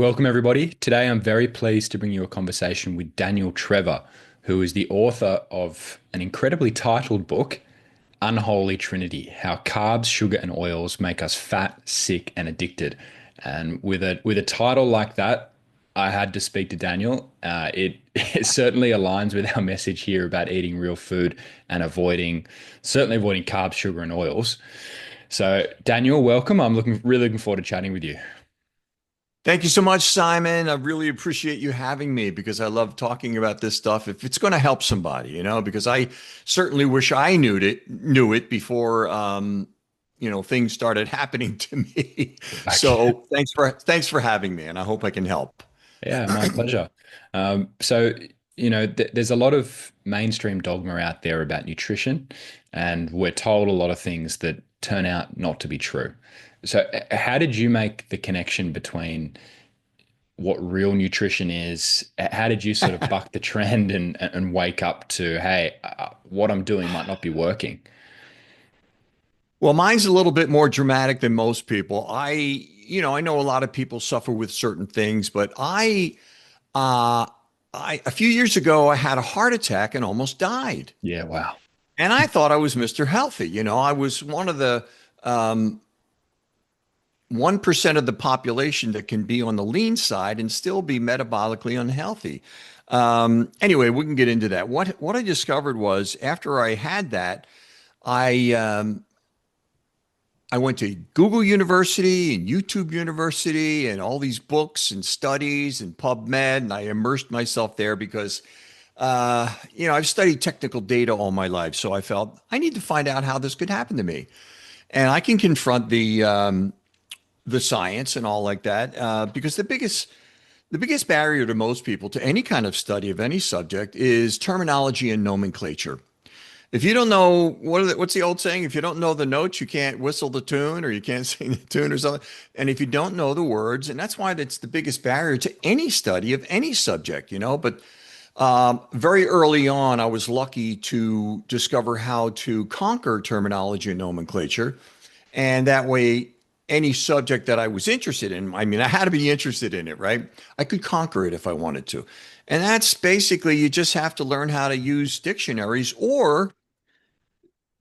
Welcome, everybody. Today, I'm very pleased to bring you a conversation with Daniel Trevor, who is the author of an incredibly titled book, Unholy Trinity: How Carbs, Sugar, and Oils Make Us Fat, Sick, and Addicted. And with a title like that, I had to speak to Daniel. It certainly aligns with our message here about eating real food and certainly avoiding carbs, sugar, and oils. So, Daniel, welcome. I'm really looking forward to chatting with you. Thank you so much, Simon. I really appreciate you having me because I love talking about this stuff. If it's going to help somebody, because I certainly wish I knew it before, things started happening to me. Okay. So thanks for having me, and I hope I can help. Yeah, my pleasure. There's a lot of mainstream dogma out there about nutrition, and we're told a lot of things that turn out not to be true. So, how did you make the connection between what real nutrition is? How did you sort of buck the trend and wake up to, hey, what I'm doing might not be working? Well, mine's a little bit more dramatic than most people. I know a lot of people suffer with certain things, but uh, a few years ago, I had a heart attack and almost died. Yeah, wow. And I thought I was Mr. Healthy. I was one of the 1% of the population that can be on the lean side and still be metabolically unhealthy. Anyway, we can get into that. What I discovered was after I had that, I I went to Google University and YouTube University and all these books and studies and PubMed, and I immersed myself there because I've studied technical data all my life, so I felt I need to find out how this could happen to me, and I can confront the science and all like that because the biggest barrier to most people to any kind of study of any subject is terminology and nomenclature. If you don't know what's the old saying? If you don't know the notes, you can't whistle the tune or you can't sing the tune or something. And if you don't know the words, and that's why that's the biggest barrier to any study of any subject. But very early on, I was lucky to discover how to conquer terminology and nomenclature. And that way, any subject that I was interested in, I mean, I had to be interested in it, right? I could conquer it if I wanted to. And that's basically, you just have to learn how to use dictionaries, or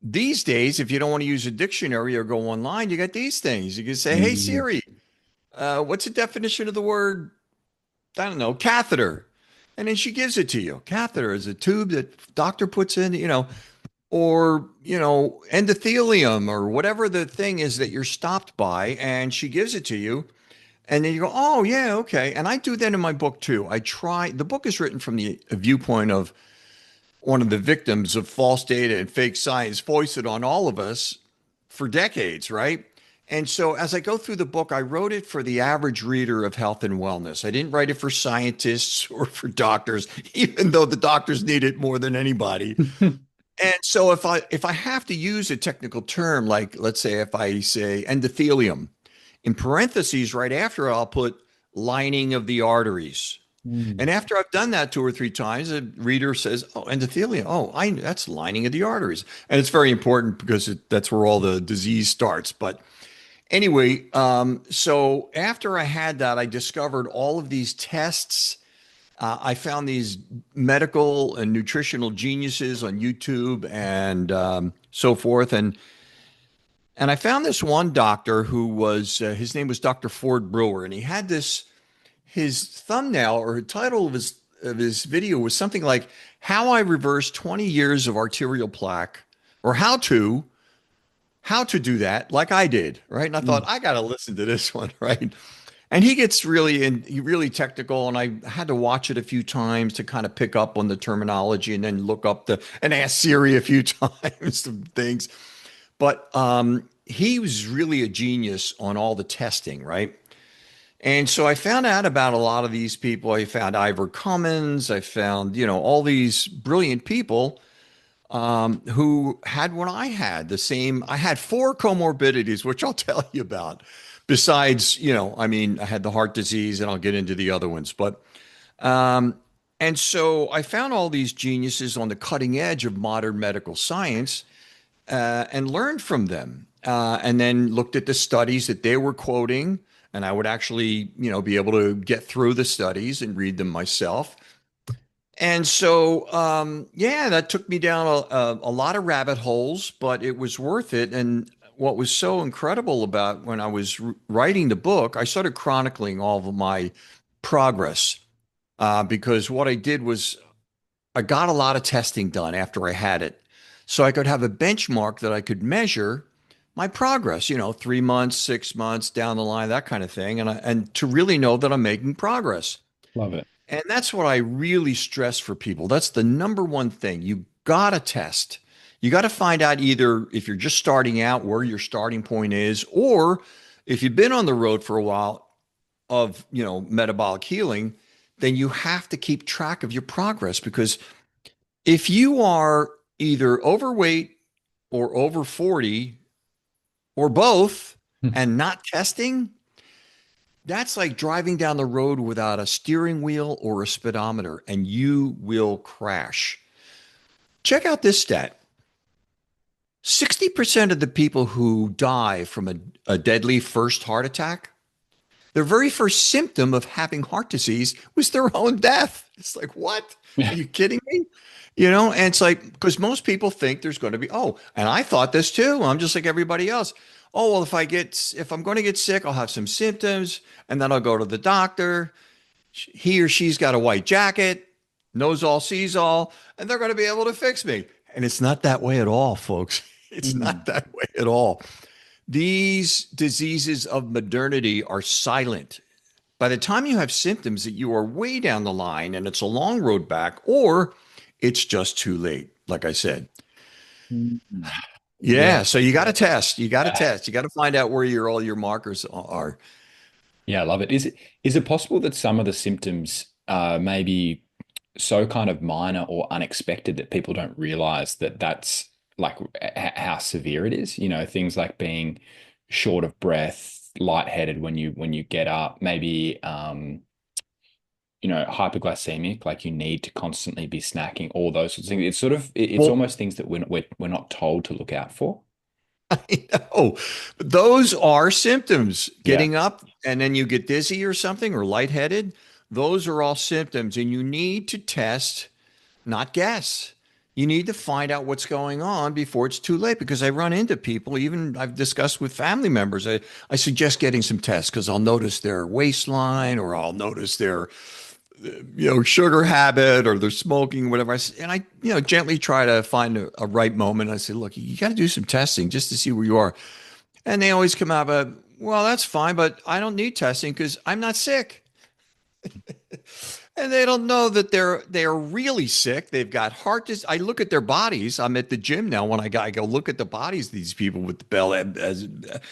these days, if you don't want to use a dictionary or go online, you got these things. You can say, "Hey Mm. Siri, what's the definition of the word, I don't know, catheter?" And then she gives it to you. Catheter is a tube that doctor puts in, or endothelium or whatever the thing is that you're stopped by, and she gives it to you. And then you go, "Oh yeah, okay." And I do that in my book too. The book is written from the viewpoint of one of the victims of false data and fake science foisted on all of us for decades, right? And so as I go through the book, I wrote it for the average reader of health and wellness. I didn't write it for scientists or for doctors, even though the doctors need it more than anybody. And so if I have to use a technical term, like let's say if I say endothelium, in parentheses right after I'll put lining of the arteries. Mm. And after I've done that two or three times, the reader says, "Oh, endothelium. Oh, that's lining of the arteries." And it's very important because that's where all the disease starts. But anyway, so after I had that, I discovered all of these tests. I found these medical and nutritional geniuses on YouTube and so forth. And I found this one doctor who was, his name was Dr. Ford Brewer, and he had his thumbnail or title of his video was something like "How I Reversed 20 Years of Arterial Plaque," or how to do that like I did, right? And I thought Mm. I got to listen to this one, right? And he gets really technical, and I had to watch it a few times to kind of pick up on the terminology, and then look up and ask Siri a few times some things. But he was really a genius on all the testing, right? And so I found out about a lot of these people. I found Ivor Cummins. I found, all these brilliant people who had what I had. The same. I had four comorbidities, which I'll tell you about. Besides, I mean, I had the heart disease, and I'll get into the other ones. But and so I found all these geniuses on the cutting edge of modern medical science and learned from them. and then looked at the studies that they were quoting. And I would actually, be able to get through the studies and read them myself. And so, yeah, that took me down a lot of rabbit holes, but it was worth it. And what was so incredible about when I was writing the book, I started chronicling all of my progress, because what I did was I got a lot of testing done after I had it. So I could have a benchmark that I could measure my progress, 3 months, 6 months down the line, that kind of thing. And to really know that I'm making progress. Love it. And that's what I really stress for people. That's the number one thing. You got to test. You got to find out either if you're just starting out where your starting point is, or if you've been on the road for a while of, metabolic healing, then you have to keep track of your progress, because if you are either overweight or over 40 or both and not testing, that's like driving down the road without a steering wheel or a speedometer, and you will crash. Check out this stat: 60% of the people who die from a deadly first heart attack, their very first symptom of having heart disease was their own death. It's like, what? Are Yeah. you kidding me? And it's like, because most people think there's going to be, oh, and I thought this too. I'm just like everybody else. Oh, well, if I'm going to get sick, I'll have some symptoms and then I'll go to the doctor. He or she's got a white jacket, knows all, sees all, and they're going to be able to fix me. And it's not that way at all, folks. It's not Mm. that way at all. These diseases of modernity are silent. By the time you have symptoms, that you are way down the line and it's a long road back, or it's just too late, like I said. Mm. Yeah, Yeah. so you got to test. You got to test. You got to find out where all your markers are. Yeah, I love it. Is it possible that some of the symptoms may be so kind of minor or unexpected that people don't realize that that's like how severe it is? Things like being short of breath, lightheaded when you get up, maybe hyperglycemic, like you need to constantly be snacking, all those sorts of things. It's sort of it's Well, almost things that we're not told to look out for. I know those are symptoms. Yeah. Getting up and then you get dizzy or something or lightheaded. Those are all symptoms, and you need to test, not guess. You need to find out what's going on before it's too late, because I run into people, even I've discussed with family members. I suggest getting some tests because I'll notice their waistline, or I'll notice their sugar habit, or they're smoking, whatever. And I gently try to find a right moment. I say, look, you got to do some testing just to see where you are. And they always come out, well, that's fine, but I don't need testing because I'm not sick. And they don't know that they're really sick. They've got heart disease. I look at their bodies. I'm at the gym now. When I go look at the bodies of these people with the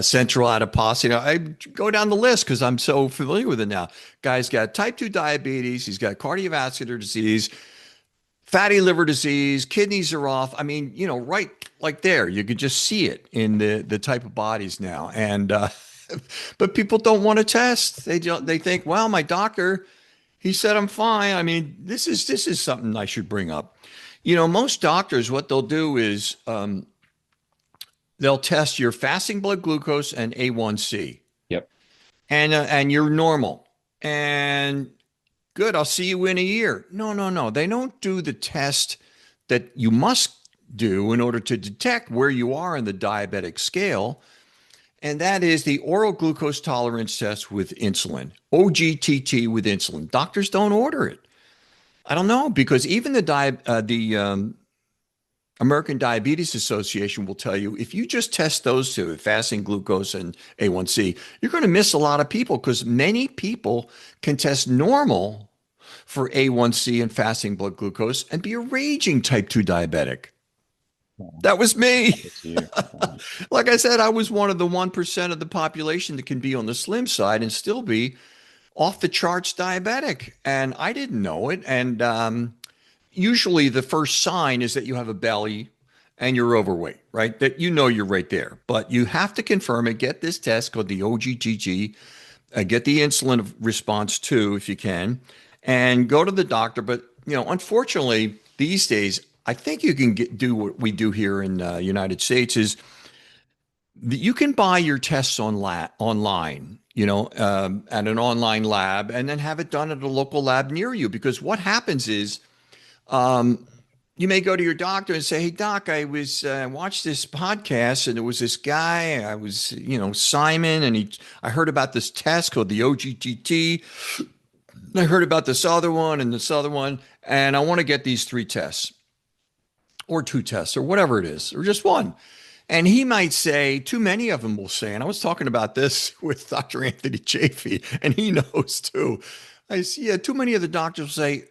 central adiposity, I go down the list because I'm so familiar with it now. Guy's got type 2 diabetes. He's got cardiovascular disease, fatty liver disease, kidneys are off. I mean, right like there, you could just see it in the type of bodies now. And but people don't want to test. They think, well, my doctor, he said I'm fine. I mean, this is something I should bring up. Most doctors, what they'll do is they'll test your fasting blood glucose and A1C, Yep. and you're normal. And good, I'll see you in a year. No, no, no. They don't do the test that you must do in order to detect where you are in the diabetic scale. And that is the oral glucose tolerance test with insulin, OGTT with insulin. Doctors don't order it. I don't know, because even the American Diabetes Association will tell you, if you just test those two, fasting glucose and A1C, you're going to miss a lot of people, because many people can test normal for A1C and fasting blood glucose and be a raging type 2 diabetic. Wow. That was me. That's you. Wow. Like I said, I was one of the 1% of the population that can be on the slim side and still be off the charts diabetic. And I didn't know it. And usually the first sign is that you have a belly and you're overweight, right? That you're right there. But you have to confirm it. Get this test called the OGTG. Get the insulin response too, if you can, and go to the doctor. But unfortunately, these days, I think you can do what we do here in the United States is You can buy your tests online, at an online lab, and then have it done at a local lab near you. Because what happens is, you may go to your doctor and say, "Hey, doc, I was watched this podcast, and there was this guy. I was, Simon, and I heard about this test called the OGTT. I heard about this other one and this other one, and I want to get these three tests, or two tests, or whatever it is, or just one." And he might say, too many of them will say, and I was talking about this with Dr. Anthony Chafee, and he knows too. I see, yeah, too many of the doctors will say,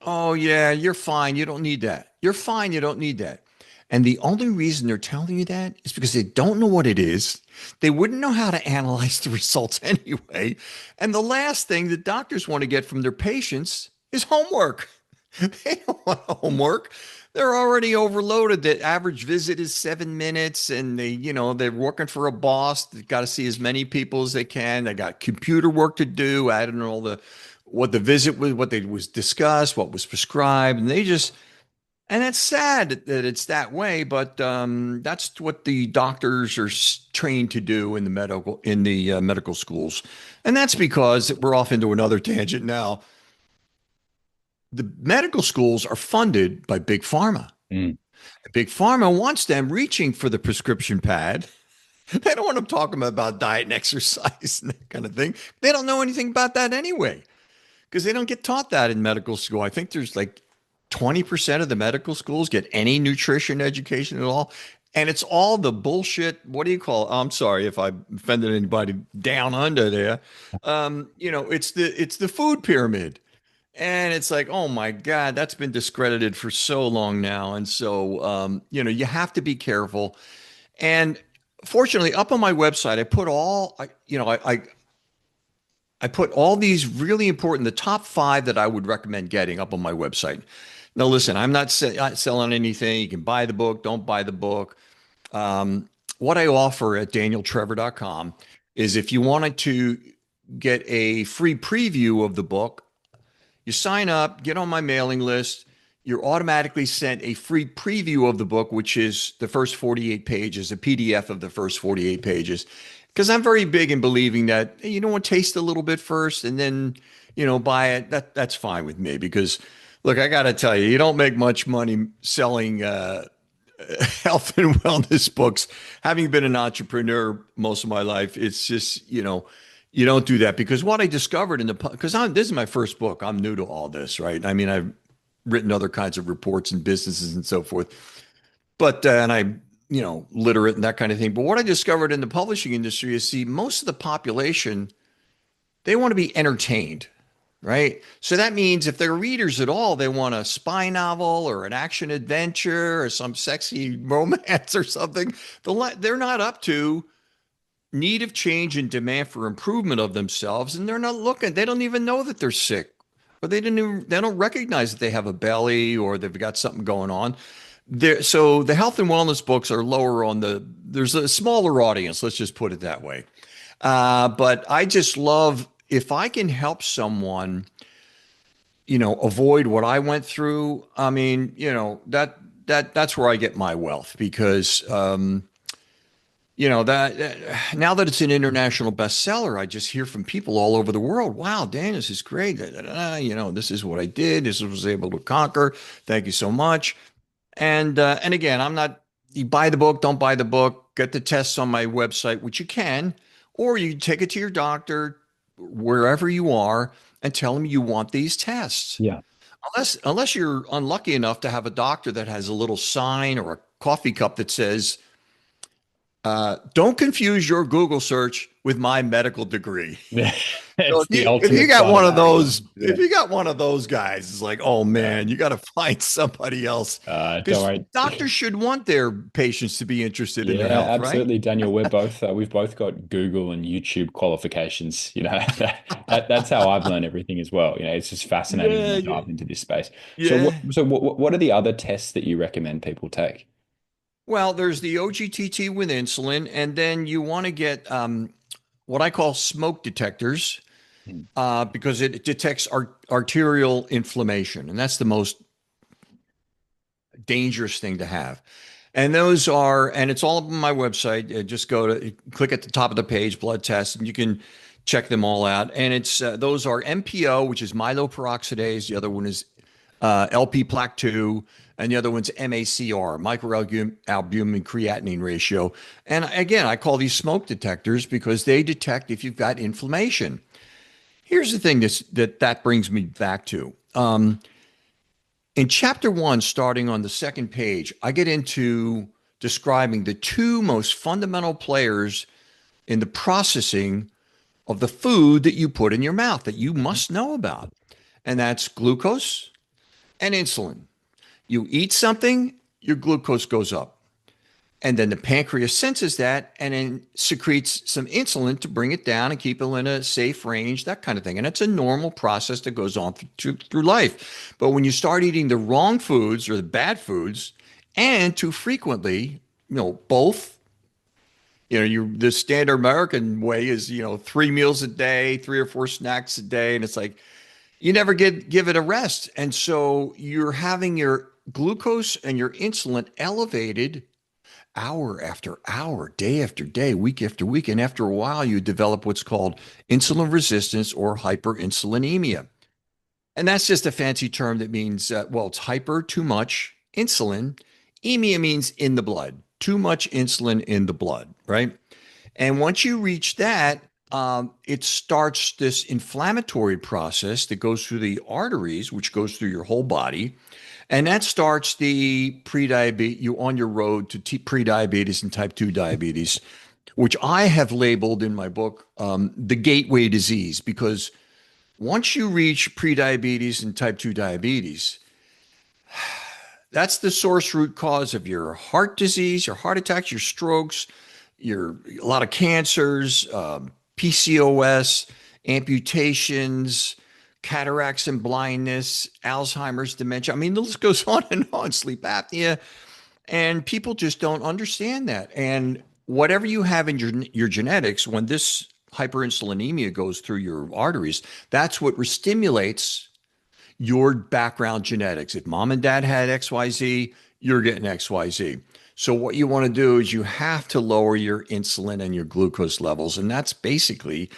"Oh, yeah, you're fine. You don't need that. You're fine. You don't need that." And the only reason they're telling you that is because they don't know what it is. They wouldn't know how to analyze the results anyway. And the last thing that doctors want to get from their patients is homework. They don't want homework. They're already overloaded. The average visit is 7 minutes, and they're working for a boss. They've got to see as many people as they can. They got computer work to do. I don't know what the visit was, what they was discussed, what was prescribed, and and it's sad that it's that way, but that's what the doctors are trained to do in the medical schools, and that's because we're off into another tangent now. The medical schools are funded by Big Pharma. Mm. Big Pharma wants them reaching for the prescription pad. They don't want them talking about diet and exercise and that kind of thing. They don't know anything about that anyway, because they don't get taught that in medical school. I think there's like 20% of the medical schools get any nutrition education at all. And it's all the bullshit. What do you call it? I'm sorry if I offended anybody down under there. It's the food pyramid. And it's like, oh my God, that's been discredited for so long now. And so, you have to be careful. And fortunately, up on my website, I put I put all these really important, the top five that I would recommend getting up on my website. Now, listen, I'm not selling anything. You can buy the book, don't buy the book. What I offer at danieltrevor.com is, if you wanted to get a free preview of the book, you sign up, get on my mailing list. You're automatically sent a free preview of the book, which is the first 48 pages, a PDF of the first 48 pages. Because I'm very big in believing that, hey, you don't want to taste a little bit first and then, buy it. That's fine with me. Because, look, I got to tell you, you don't make much money selling health and wellness books. Having been an entrepreneur most of my life, it's just, you don't do that. Because what I discovered because this is my first book. I'm new to all this, right? I mean, I've written other kinds of reports and businesses and so forth, but, and I, literate and that kind of thing. But what I discovered in the publishing industry is, see, most of the population, they want to be entertained, right? So that means if they're readers at all, they want a spy novel or an action adventure or some sexy romance or something. They're not up to need of change and demand for improvement of themselves, and they're not looking. They don't even know that they're sick, or they don't recognize that they have a belly or they've got something going on. So the health and wellness books are lower on there's a smaller audience, let's just put it that way. But I just love, if I can help someone, avoid what I went through. I mean, that's where I get my wealth, because, that now that it's an international bestseller, I just hear from people all over the world. Wow, Dan, this is great. This is what I did. This was able to conquer. Thank you so much. And again, I'm not. You buy the book, don't buy the book. Get the tests on my website, which you can, or you take it to your doctor wherever you are and tell them you want these tests. Yeah. Unless you're unlucky enough to have a doctor that has a little sign or a coffee cup that says, "Don't confuse your Google search with my medical degree." So It's the if you ultimate got sign one of of those, arrogance. if Yeah. you got one of those guys, it's like, oh man, you got to find somebody else, Don't because worry. doctors should want their patients to be interested in their Yeah, health, right? absolutely, Daniel. We've both got Google and YouTube qualifications. That's how I've learned everything as well. It's just fascinating when Yeah, you yeah, dive into this space. So yeah. what are the other tests that you recommend people take? Well, there's the OGTT with insulin, and then you want to get what I call smoke detectors, Hmm. because it detects arterial inflammation, and that's the most dangerous thing to have. And those are, and it's all up on my website. Just go to click at the top of the page, blood tests, and you can check them all out. And it's those are MPO, which is myeloperoxidase. The other one is LP plaque 2, and the other one's MACR, microalbumin creatinine ratio. And again, I call these smoke detectors because they detect if you've got inflammation. Here's the thing that brings me back to. In chapter 1, starting on the second page, I get into describing the two most fundamental players in the processing of the food that you put in your mouth that you must know about. And that's glucose and insulin. You eat something, your glucose goes up. And then the pancreas senses that and then secretes some insulin to bring it down and keep it in a safe range, that kind of thing. And it's a normal process that goes on through life. But when you start eating the wrong foods or the bad foods and too frequently, both, the standard American way is, 3 meals a day, 3 or 4 snacks a day. And it's like, you never give it a rest. And so you're having your glucose and your insulin elevated hour after hour, day after day, week after week. And after a while, you develop what's called insulin resistance or hyperinsulinemia. And that's just a fancy term that means, it's hyper, too much insulin. Emia means in the blood, too much insulin in the blood, right? And once you reach that, it starts this inflammatory process that goes through the arteries, which goes through your whole body. And that starts the pre-diabetes, you on your road to pre-diabetes and type 2 diabetes, which I have labeled in my book the gateway disease, because once you reach pre-diabetes and type 2 diabetes, that's the source root cause of your heart disease, your heart attacks, your strokes, a lot of cancers, PCOS, amputations, cataracts and blindness, Alzheimer's, dementia. I mean, the list goes on and on, sleep apnea. And people just don't understand that. And whatever you have in your genetics, when this hyperinsulinemia goes through your arteries, that's what stimulates your background genetics. If mom and dad had XYZ, you're getting XYZ. So what you want to do is you have to lower your insulin and your glucose levels. And that's basically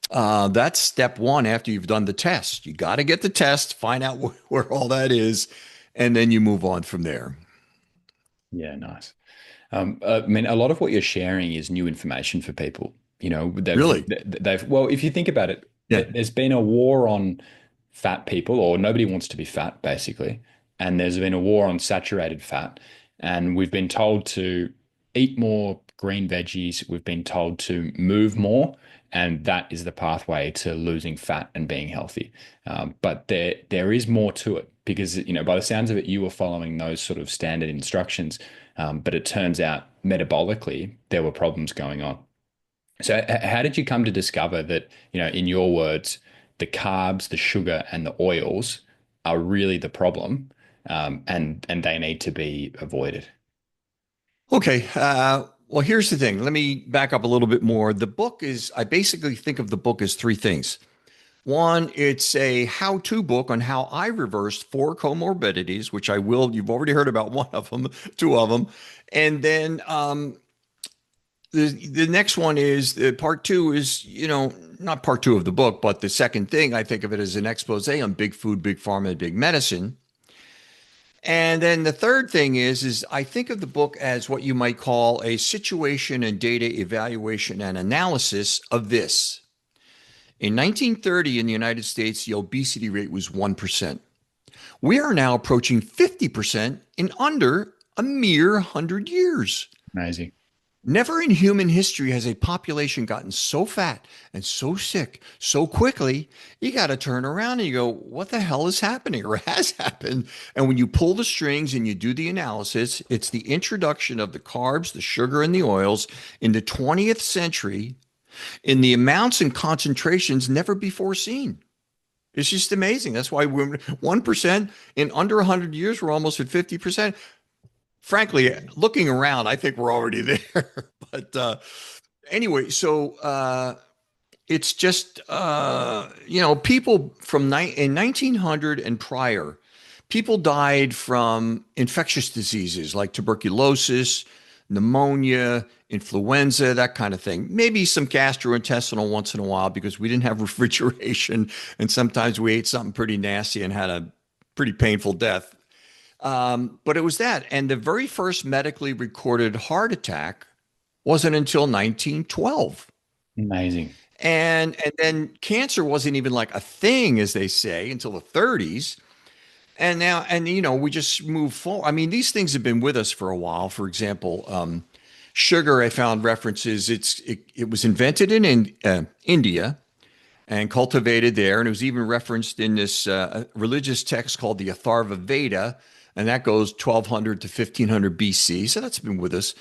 that's step one after you've done the test. You got to get the test, find out where all that is, and then you move on from there. Yeah, nice. I mean, a lot of what you're sharing is new information for people. Really? Well, if you think about it, Yeah. there's been a war on fat people, or nobody wants to be fat, basically. And there's been a war on saturated fat. And we've been told to eat more green veggies. We've been told to move more. And that is the pathway to losing fat and being healthy. But there is more to it because, by the sounds of it, you were following those sort of standard instructions. But it turns out metabolically, there were problems going on. So how did you come to discover that, in your words, the carbs, the sugar, and the oils are really the problem, and they need to be avoided? Okay. Well, here's the thing. Let me back up a little bit more. I basically think of the book as three things. One, it's a how-to book on how I reversed 4 comorbidities, which I will. You've already heard about one of them, two of them. And then the next one is part two is, not part two of the book, but the second thing, I think of it as an expose on big food, big pharma, and big medicine. And then the third thing is I think of the book as what you might call a situation and data evaluation and analysis of this. In 1930 in the United States, the obesity rate was 1%. We are now approaching 50% in under a mere 100 years. Amazing. Never in human history has a population gotten so fat and so sick so quickly. You got to turn around and you go, what the hell is happening or has happened? And when you pull the strings and you do the analysis, it's the introduction of the carbs, the sugar, and the oils in the 20th century in the amounts and concentrations never before seen. It's just amazing. That's why 1% in under 100 years, we're almost at 50%. Frankly, looking around, I think we're already there. But anyway, so it's just, people in 1900 and prior, People died from infectious diseases like tuberculosis, pneumonia, influenza, that kind of thing. Maybe some gastrointestinal once in a while because we didn't have refrigeration and sometimes we ate something pretty nasty and had a pretty painful death. But it was that. And the very first medically recorded heart attack wasn't until 1912. Amazing. And then cancer wasn't even like a thing, as they say, until the 30s. And now, and we just move forward. I mean, these things have been with us for a while. For example, sugar, I found references. It was invented in India and cultivated there, and it was even referenced in this religious text called the Atharva Veda, and that goes 1200 to 1500 BC. So that's been with us.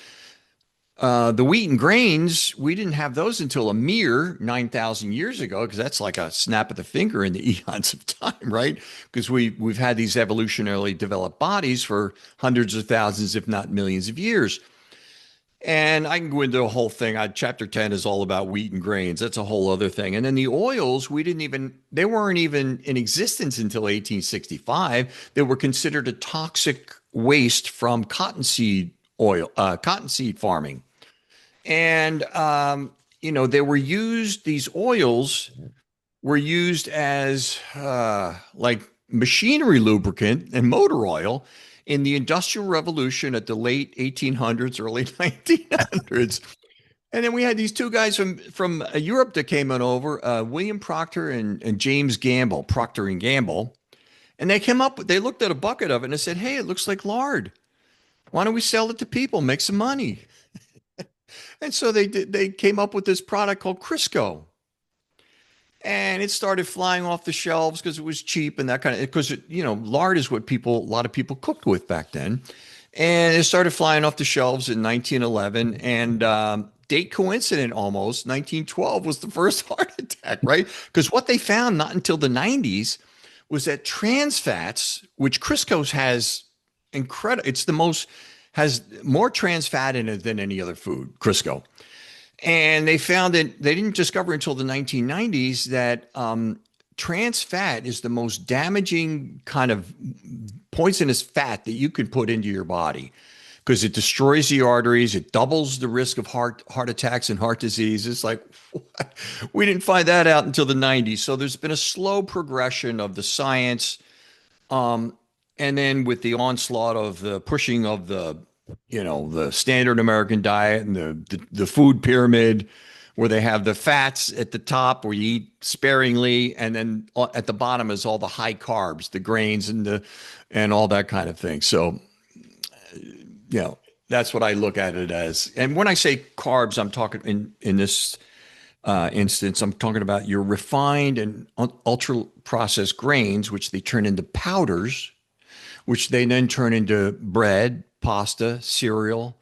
The wheat and grains, we didn't have those until a mere 9,000 years ago, because that's like a snap of the finger in the eons of time, right? Because we've had these evolutionarily developed bodies for hundreds of thousands, if not millions of years. And I can go into a whole thing. Chapter 10 is all about wheat and grains. That's a whole other thing. And then the oils, they weren't even in existence until 1865. They were considered a toxic waste from cottonseed farming. And, they were used, these oils were used as like machinery lubricant and motor oil in the Industrial Revolution at the late 1800s, early 1900s. And then we had these two guys from Europe that came on over, William Proctor and James Gamble, Procter and Gamble. And they looked at a bucket of it and they said, hey, it looks like lard. Why don't we sell it to people, make some money? And so they came up with this product called Crisco. And it started flying off the shelves because it was cheap and that kind of, because lard is what a lot of people cooked with back then. And it started flying off the shelves in 1911. And date coincident almost, 1912 was the first heart attack, right? Because what they found not until the 90s was that trans fats, which Crisco has incredible, has more trans fat in it than any other food, Crisco. And they found that they didn't discover until the 1990s that trans fat is the most damaging kind of poisonous fat that you can put into your body because it destroys the arteries. It doubles the risk of heart attacks and heart disease. It's like, what? We didn't find that out until the 90s. So there's been a slow progression of the science. And then with the onslaught of the pushing of the standard American diet and the food pyramid, where they have the fats at the top where you eat sparingly, and then at the bottom is all the high carbs, the grains and all that kind of thing. So, that's what I look at it as. And when I say carbs, I'm talking in this instance, I'm talking about your refined and ultra processed grains, which they turn into powders, which they then turn into bread, pasta, cereal,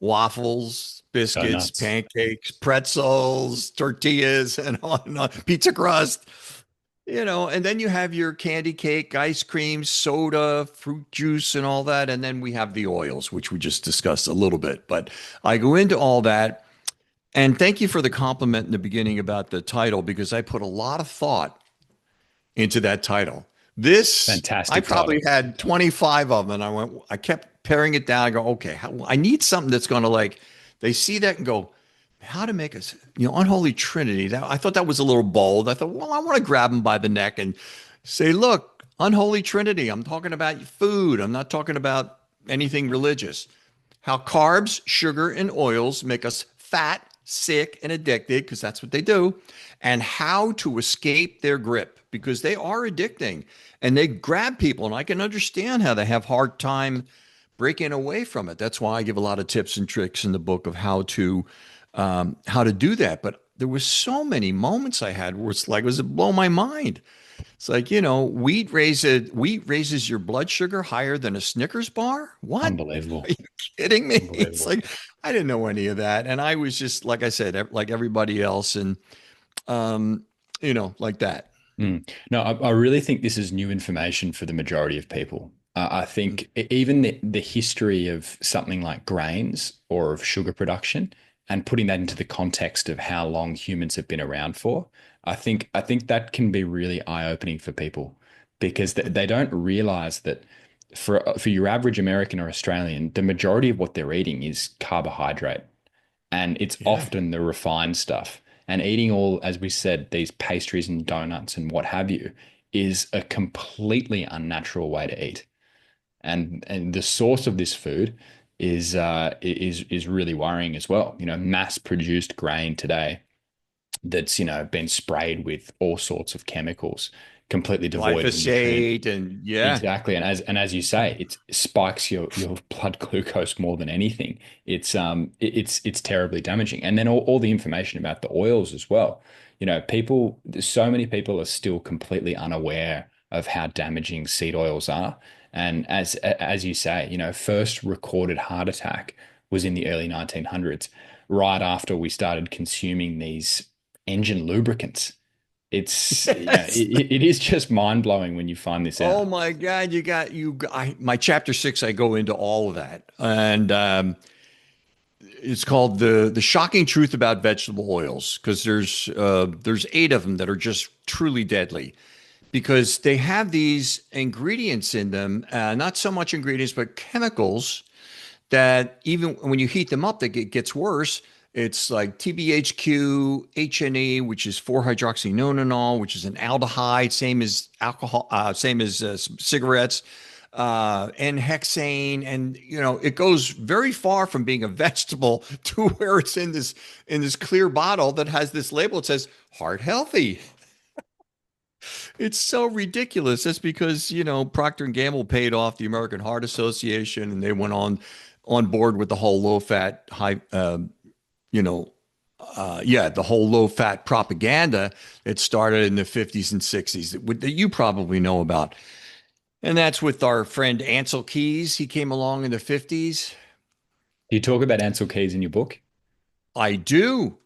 waffles, biscuits, Donuts. pancakes, pretzels, tortillas, and on, pizza crust. And then you have your candy cake, ice cream, soda, fruit juice, and all that. And then we have the oils, which we just discussed a little bit. But I go into all that. And thank you for the compliment in the beginning about the title, because I put a lot of thought into that title. I Fantastic probably title. had 25 of them. And I kept paring it down. I go, okay, I need something that's going to they see that and go, how to make us, Unholy Trinity. I thought that was a little bold. I thought, well, I want to grab them by the neck and say, look, Unholy Trinity. I'm talking about food. I'm not talking about anything religious. How carbs, sugar, and oils make us fat, sick, and addicted, because that's what they do, and how to escape their grip, because they are addicting and they grab people. And I can understand how they have hard time breaking away from it. That's why I give a lot of tips and tricks in the book of how to do that. But there was so many moments I had where it was blow my mind. It's like, wheat raises your blood sugar higher than a Snickers bar. What? Are Unbelievable. you kidding me? It's Unbelievable. like, I didn't know any of that. And I was just, like I said, like everybody else. And, like that. Mm. No, I really think this is new information for the majority of people. I think even the history of something like grains or of sugar production, and putting that into the context of how long humans have been around for, I think that can be really eye-opening for people. because they don't realize that for your average American or Australian, the majority of what they're eating is carbohydrate, and it's Yeah. often the refined stuff. And eating all, as we said, these pastries and donuts and what have you, is a completely unnatural way to eat. And the source of this food is really worrying as well. Mass produced grain today that's been sprayed with all sorts of chemicals, completely devoid of nutrient. Glyphosate and yeah. Exactly, and as you say, it spikes your blood glucose more than anything. It's terribly damaging, and then all the information about the oils as well. So many people are still completely unaware of how damaging seed oils are. And as you say, first recorded heart attack was in the early 1900s, right after we started consuming these engine lubricants. Yes. It is just mind blowing when you find this Oh out. my God, my chapter 6, I go into all of that. And it's called the shocking truth about vegetable oils, because there's 8 of them that are just truly deadly because they have these ingredients in them, not so much ingredients, but chemicals that even when you heat them up, it gets worse. It's like TBHQ, HNE, which is 4-hydroxynonenal, which is an aldehyde, same as alcohol, same as cigarettes, and hexane, and it goes very far from being a vegetable to where it's in this clear bottle that has this label that says heart healthy. It's so ridiculous. That's because, Procter and Gamble paid off the American Heart Association and they went on board with the whole low fat high you know yeah, the whole low fat propaganda that started in the 50s and 60s that you probably know about. And that's with our friend Ansel Keys. He came along in the 50s. Do you talk about Ansel Keys in your book? I do.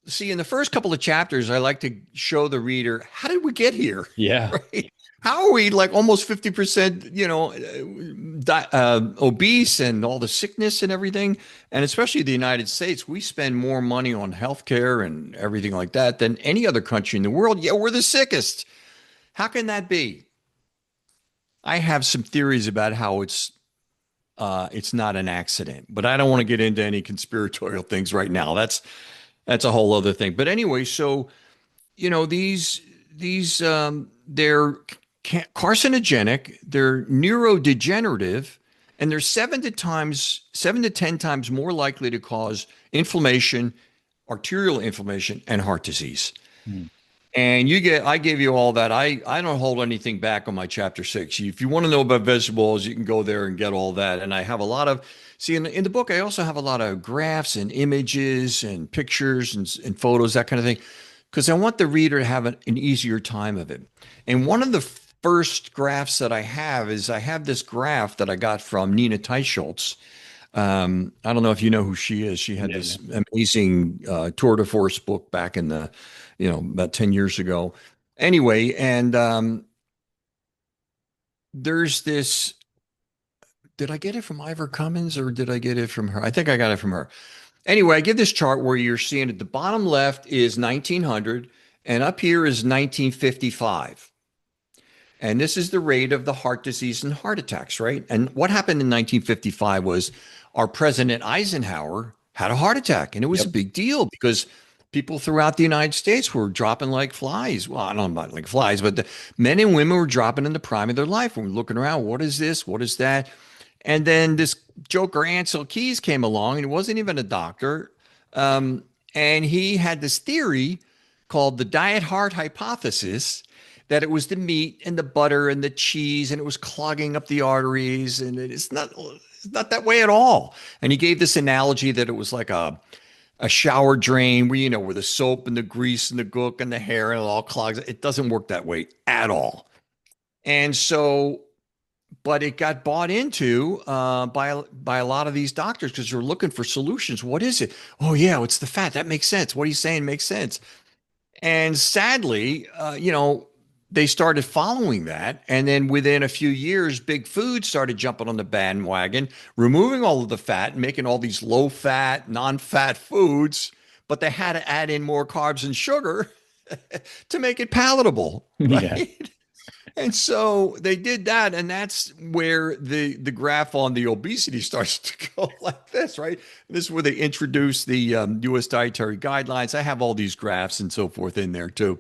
See, in the first couple of chapters, I like to show the reader, how did we get here? Yeah. Right? How are we like almost 50%, obese and all the sickness and everything? And especially the United States, we spend more money on healthcare and everything like that than any other country in the world. Yeah, we're the sickest. How can that be? I have some theories about how it's not an accident, but I don't want to get into any conspiratorial things right now. That's a whole other thing. But anyway, so these they're carcinogenic, they're neurodegenerative, and they're 7 to 10 times more likely to cause inflammation, arterial inflammation, and heart disease. Hmm. And I gave you all that. I don't hold anything back on my chapter 6. If you want to know about vegetables, you can go there and get all that. And I have a lot of, see, in the book, I also have a lot of graphs and images and pictures and photos, that kind of thing, because I want the reader to have an easier time of it. And one of the first graphs that I have this graph that I got from Nina Teicholz. I don't know if you know who she is. She had Yeah, yeah. this amazing tour de force book back in the, about 10 years ago. Anyway, and there's this. Did I get it from Ivor Cummins or did I get it from her? I think I got it from her. Anyway, I give this chart where you're seeing at the bottom left is 1900 and up here is 1955. And this is the rate of the heart disease and heart attacks, right? And what happened in 1955 was our President Eisenhower had a heart attack, and it was a Yep. big deal because people throughout the United States were dropping like flies. Well, I don't know about like flies, but the men and women were dropping in the prime of their life. And we're looking around, what is this? What is that? And then this joker Ansel Keys came along, and he wasn't even a doctor. Um, and he had this theory called the diet heart hypothesis, that it was the meat and the butter and the cheese and it was clogging up the arteries, and it's not that way at all. And he gave this analogy that it was like a shower drain where where the soap and the grease and the gook and the hair and it all clogs. It doesn't work that way at all. And so, but it got bought into by a lot of these doctors because they're looking for solutions. What is it? Oh yeah, it's the fat. That makes sense. What he's saying makes sense. And sadly, they started following that. And then within a few years, big food started jumping on the bandwagon, removing all of the fat and making all these low fat, non fat foods. But they had to add in more carbs and sugar to make it palatable, Yeah. right? And so they did that, and that's where the graph on the obesity starts to go like this, right? This is where they introduced the U.S. dietary guidelines. I have all these graphs and so forth in there too.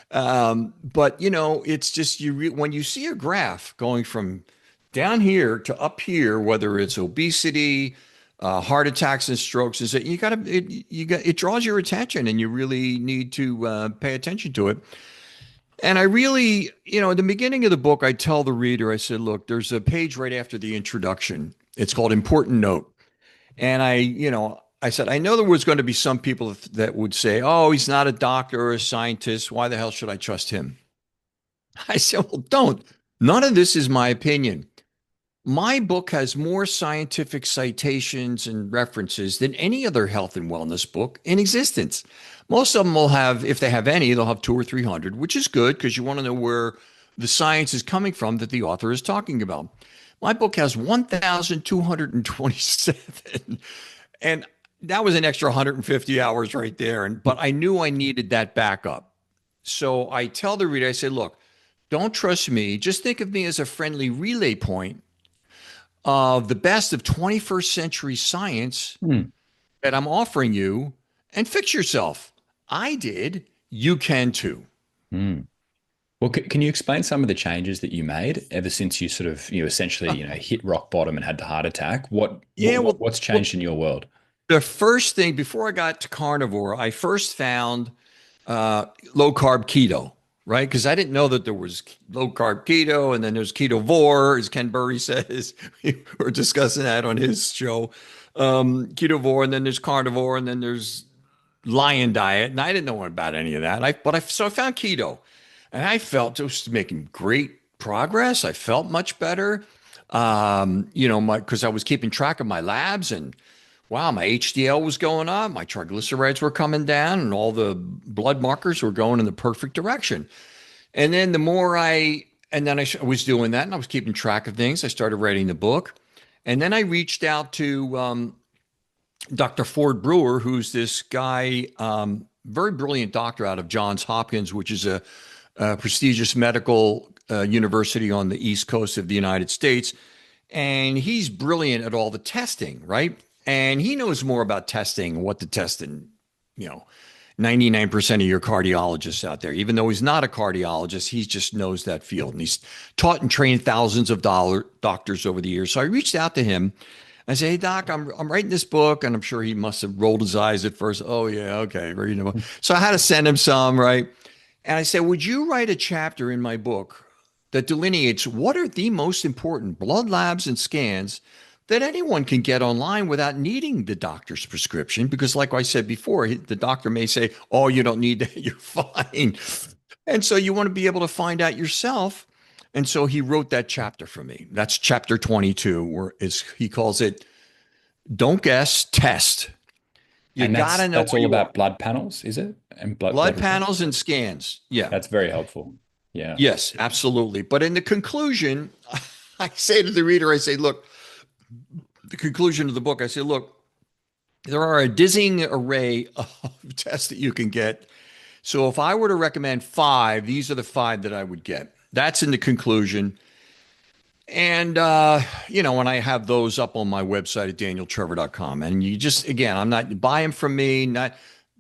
But it's just when you see a graph going from down here to up here, whether it's obesity, heart attacks and strokes, is that it draws your attention, and you really need to pay attention to it. And I really, in the beginning of the book, I tell the reader, I said, look, there's a page right after the introduction. It's called Important Note. And I said, I know there was going to be some people that would say, oh, he's not a doctor or a scientist. Why the hell should I trust him? I said, well, don't. None of this is my opinion. My book has more scientific citations and references than any other health and wellness book in existence. Most of them will have, if they have any, they'll have 200 or 300, which is good because you want to know where the science is coming from that the author is talking about. My book has 1,227, and that was an extra 150 hours right there. But I knew I needed that backup. So I tell the reader, I say, look, don't trust me. Just think of me as a friendly relay point of the best of 21st century science Hmm. that I'm offering you, and fix yourself. I did. You can too. Hmm. Well, can you explain some of the changes that you made ever since you sort of, essentially, hit rock bottom and had the heart attack? Yeah, What's well, changed in your world? the first thing before I got to carnivore, I first found low carb keto, right? Because I didn't know that there was low carb keto, and then there's ketovore, as Ken Burry says. We were discussing that on his show. Ketovore, and then there's carnivore, and then there's lion diet, and I didn't know about any of that. So I found keto, and I felt just making great progress. I felt much better, because I was keeping track of my labs, and wow, my HDL was going up, my triglycerides were coming down, and all the blood markers were going in the perfect direction. And then I was doing that, and I was keeping track of things. I started writing the book, and then I reached out to Dr. Ford Brewer, who's this guy, very brilliant doctor out of Johns Hopkins, which is a prestigious medical university on the East Coast of the United States. And he's brilliant at all the testing, right? And he knows more about testing, what to test than, you know, 99% of your cardiologists out there. Even though he's not a cardiologist, he just knows that field. And he's taught and trained thousands of doctors over the years. So I reached out to him. I say, hey, Doc, I'm writing this book, and I'm sure he must have rolled his eyes at first. Oh, yeah, okay. So I had to send him some, right? And I said, would you write a chapter in my book that delineates what are the most important blood labs and scans that anyone can get online without needing the doctor's prescription? Because, like I said before, the doctor may say, oh, you don't need that. You're fine. And so you want to be able to find out yourself. And so he wrote that chapter for me. That's chapter 22, he calls it Don't Guess, Test. You And got that's to know that's where all you are. about blood panels, is it? And blood Blood results? panels and scans. Yeah. That's very helpful. Yeah. Yes, absolutely. But in the conclusion, I say to the reader, I say, look, the conclusion of the book, I say, look, there are a dizzying array of tests that you can get. So if I were to recommend five, these are the five that I would get. That's in the conclusion. And, and I have those up on my website at danieltrevor.com. And you just, again, I'm not buy them from me,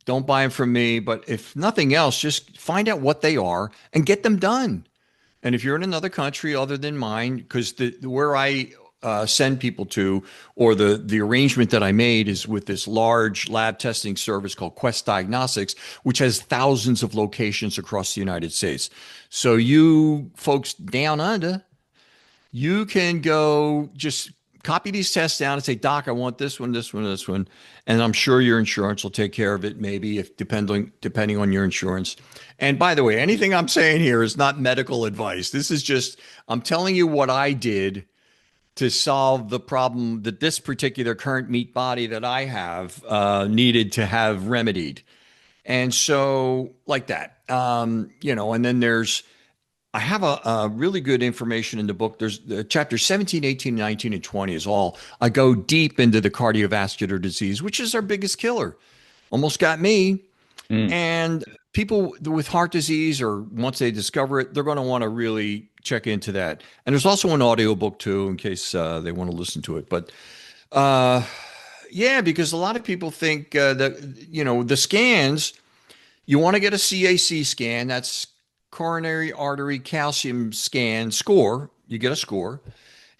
don't buy them from me. But if nothing else, just find out what they are and get them done. And if you're in another country other than mine, because where I send people to, or the arrangement that I made is with this large lab testing service called Quest Diagnostics, which has thousands of locations across the United States. So you folks down under, you can go just copy these tests down and say, Doc, I want this one, this one, this one. And I'm sure your insurance will take care of it, maybe if depending on your insurance. And by the way, anything I'm saying here is not medical advice. This is just, I'm telling you what I did to solve the problem that this particular current meat body that I have needed to have remedied. And so like that, and then I have a really good information in the book. There's chapters 17, 18, 19, and 20 is all. I go deep into the cardiovascular disease, which is our biggest killer. Almost got me. Mm. And people with heart disease, or once they discover it, they're going to want to really check into that. And there's also an audiobook too, in case they want to listen to it. But uh, yeah, because a lot of people think that, the scans, you want to get a CAC scan. That's coronary artery calcium scan score. You get a score.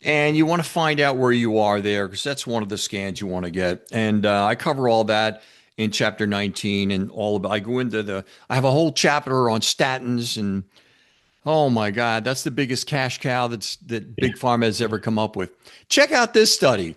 And you want to find out where you are there, because that's one of the scans you want to get. And I cover all that in chapter 19, and all about, I go into I have a whole chapter on statins, and oh my God, that's the biggest cash cow that Yeah. Big Pharma has ever come up with. Check out this study.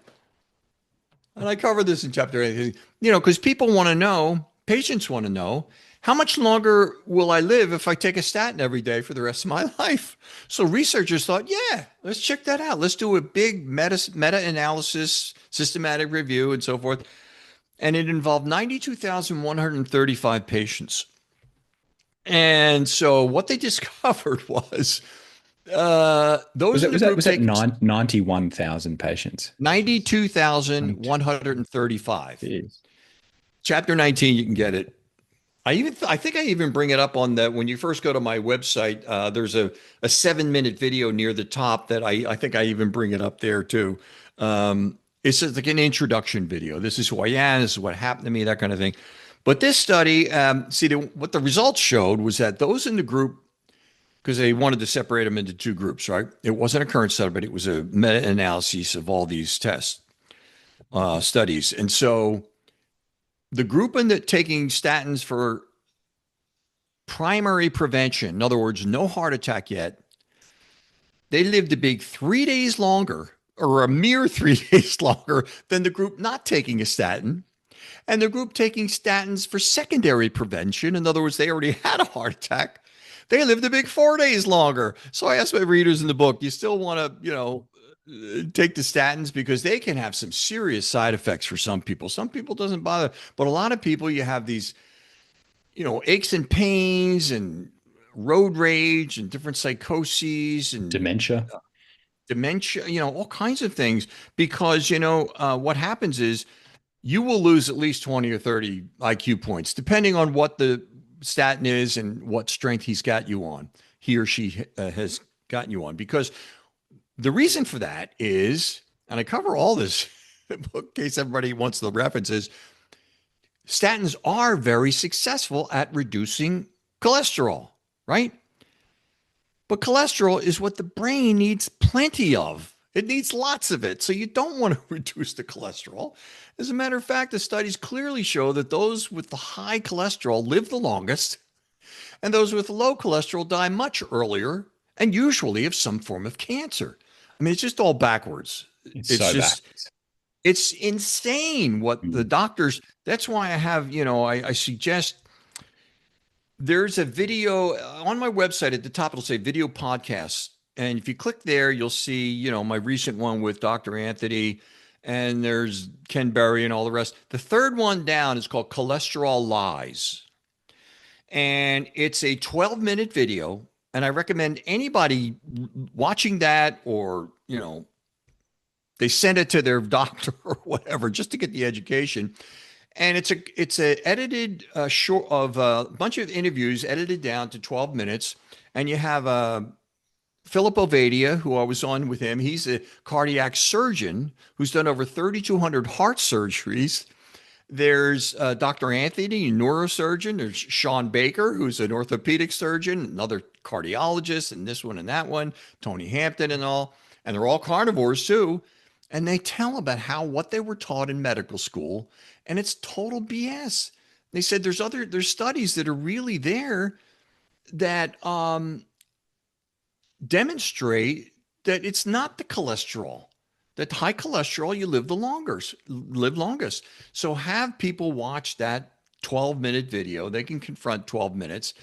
And I cover this in chapter 18, because people want to know, patients want to know, how much longer will I live if I take a statin every day for the rest of my life? So researchers thought, yeah, let's check that out. Let's do a big meta-analysis, systematic review, and so forth. And it involved 92,135 patients. And so what they discovered was Was those it in the was that group was that taking 91,000 patients? 92,135. Jeez. Chapter 19, you can get it. I think I even bring it up on when you first go to my website. There's a 7-minute video near the top that I think I even bring it up there too. It's just like an introduction video. This is who I am. This is what happened to me, that kind of thing. But this study, what the results showed was that those in the group, because they wanted to separate them into two groups, right? It wasn't a current study, but it was a meta-analysis of all these studies. And so the group in that taking statins for primary prevention, in other words, no heart attack yet, they lived a big 3 days longer, or a mere 3 days longer, than the group not taking a statin. And the group taking statins for secondary prevention, in other words, they already had a heart attack, they lived a big 4 days longer. So I asked my readers in the book, you still want to, take the statins, because they can have some serious side effects for some people. Some people doesn't bother, but a lot of people, you have these, aches and pains and road rage and different psychoses and Dementia. dementia, all kinds of things. Because, what happens is you will lose at least 20 or 30 IQ points, depending on what the statin is and what strength he or she has gotten you on. Because the reason for that is, and I cover all this in case everybody wants the references, statins are very successful at reducing cholesterol, right? But cholesterol is what the brain needs plenty of. It needs lots of it. So you don't want to reduce the cholesterol. As a matter of fact, the studies clearly show that those with the high cholesterol live the longest, and those with low cholesterol die much earlier, and usually of some form of cancer. I mean, it's just all backwards. It's It's so bad. just, it's insane what the Mm. doctors, that's why I have, I suggest there's a video on my website at the top. It'll say video podcasts. And if you click there, you'll see, my recent one with Dr. Anthony, and there's Ken Berry and all the rest. The third one down is called Cholesterol Lies. And it's a 12-minute video. And I recommend anybody watching that, or, they send it to their doctor or whatever, just to get the education. And it's a edited short of a bunch of interviews edited down to 12 minutes. And you have Philip Ovadia, who I was on with him. He's a cardiac surgeon who's done over 3,200 heart surgeries. There's Dr. Anthony, a neurosurgeon. There's Sean Baker, who's an orthopedic surgeon, another cardiologist, and this one and that one, Tony Hampton and all. And they're all carnivores too. And they tell about what they were taught in medical school, and it's total BS. They said there's studies that are really there that demonstrate that it's not the cholesterol. That high cholesterol, you live longest. So have people watch that 12-minute video. They can confront 12 minutes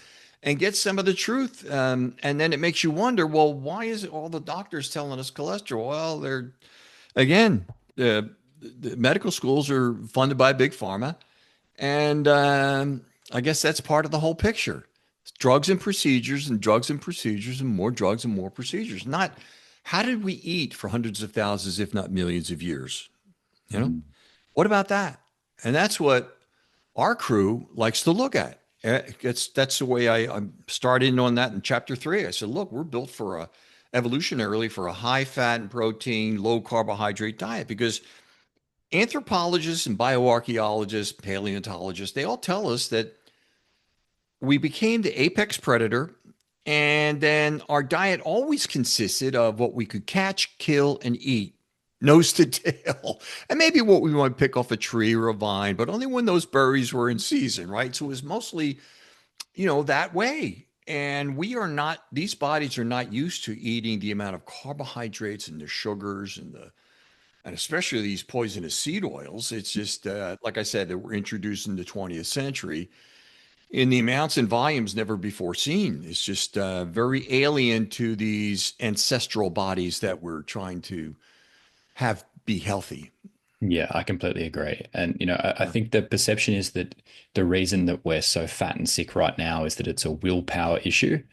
and get some of the truth. And then it makes you wonder, well, why is all the doctors telling us cholesterol? Well, again, the medical schools are funded by Big Pharma. And I guess that's part of the whole picture. It's drugs and procedures and drugs and procedures and more procedures. Not how did we eat for hundreds of thousands, if not millions of years? You know, Mm. what about that? And that's what our crew likes to look at. That's the way I started on that in chapter 3. I said, look, we're built for evolutionarily for a high fat and protein, low carbohydrate diet because anthropologists and bioarchaeologists, paleontologists, they all tell us that we became the apex predator. And then our diet always consisted of what we could catch, kill, and eat, nose to tail. And maybe what we want to pick off a tree or a vine, but only when those berries were in season, right? So it was mostly, that way. And we are not, these bodies are not used to eating the amount of carbohydrates and the sugars and especially these poisonous seed oils. It's just, like I said, that were introduced in the 20th century in the amounts and volumes never before seen. It's just very alien to these ancestral bodies that we're trying to have be healthy. Yeah, I completely agree. And, I think the perception is that the reason that we're so fat and sick right now is that it's a willpower issue.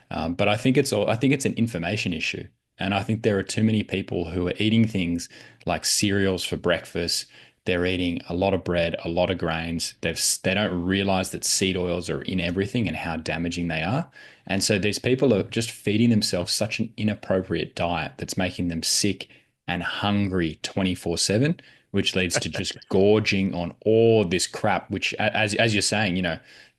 But I think it's an information issue. And I think there are too many people who are eating things like cereals for breakfast. They're eating a lot of bread, a lot of grains. They don't realize that seed oils are in everything and how damaging they are. And so these people are just feeding themselves such an inappropriate diet that's making them sick and hungry 24/7, which leads to just gorging on all this crap, which, as you're saying,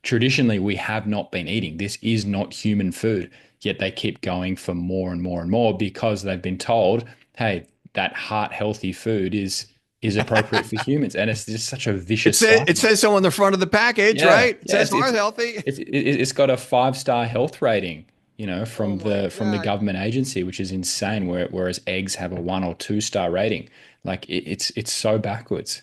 traditionally we have not been eating. This is not human food, yet they keep going for more and more and more because they've been told, hey, that heart healthy food is appropriate for humans, and it's just such a vicious It cycle. says so on the front of the package, Yeah, right? It yeah, says heart healthy. it's got a 5-star health rating, Oh from my the God. government agency, which is insane. Whereas eggs have a 1 or 2 star rating, like it's so backwards.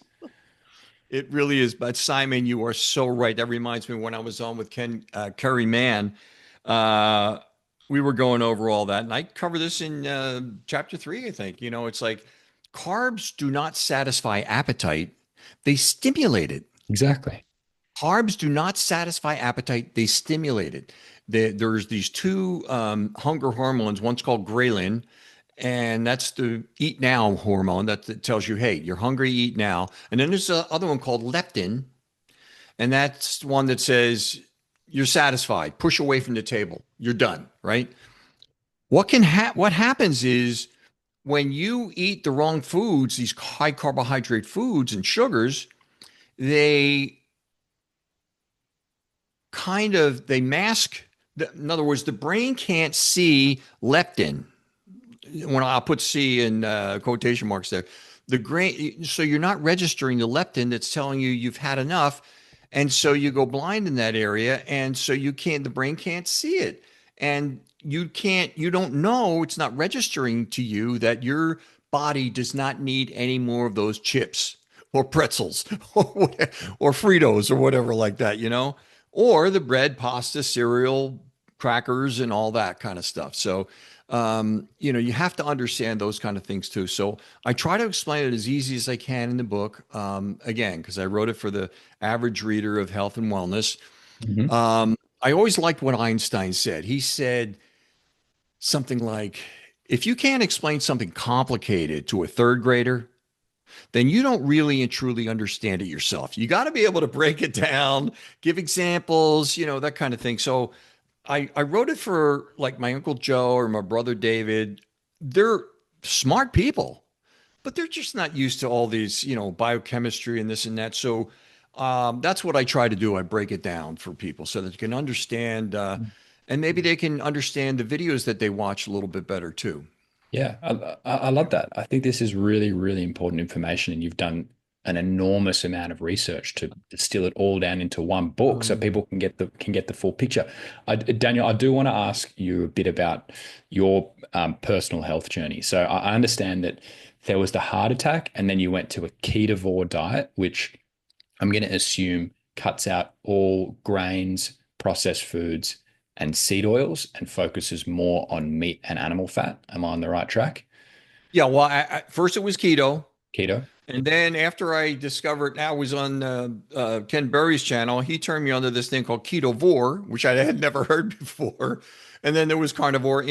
It really is. But Simon, you are so right. That reminds me when I was on with Kerry Mann, uh, we were going over all that, and I cover this in chapter 3. I think it's like carbs do not satisfy appetite; they stimulate it. Exactly. Carbs do not satisfy appetite; they stimulate it. There's these two hunger hormones. One's called ghrelin, and that's the eat now hormone that tells you, hey, you're hungry, eat now. And then there's the other one called leptin, and that's the one that says you're satisfied, push away from the table, you're done, right? What happens is when you eat the wrong foods, these high carbohydrate foods and sugars, they they mask. In other words, the brain can't see leptin. When I'll put C in quotation marks there, the grain. So you're not registering the leptin that's telling you you've had enough, and so you go blind in that area, and so you can't. The brain can't see it, and you can't. You don't know. It's not registering to you that your body does not need any more of those chips or pretzels or Fritos or whatever like that. Or the bread, pasta, cereal, crackers, and all that kind of stuff. So you have to understand those kind of things too. So I try to explain it as easy as I can in the book. Again, because I wrote it for the average reader of health and wellness. Hmm. I always liked what Einstein said. He said something like, if you can't explain something complicated to a third grader, then you don't really and truly understand it yourself. You got to be able to break it down, give examples, that kind of thing. So I wrote it for like my Uncle Joe or my brother David. They're smart people, but they're just not used to all these, biochemistry and this and that. So that's what I try to do. I break it down for people so that they can understand, and maybe they can understand the videos that they watch a little bit better too. Yeah, I love that. I think this is really, really important information, and you've done an enormous amount of research to distill it all down into one book, so Um, people can get the full picture. Daniel, I do want to ask you a bit about your personal health journey. So I understand that there was the heart attack, and then you went to a ketovore diet, which I'm going to assume cuts out all grains, processed foods, and seed oils and focuses more on meat and animal fat. Am I on the right track? yeah, well, first it was keto. Keto? And then after I discovered, I was on Ken Berry's channel. He turned me onto this thing called Ketovore, which I had never heard before. And then there was Carnivore.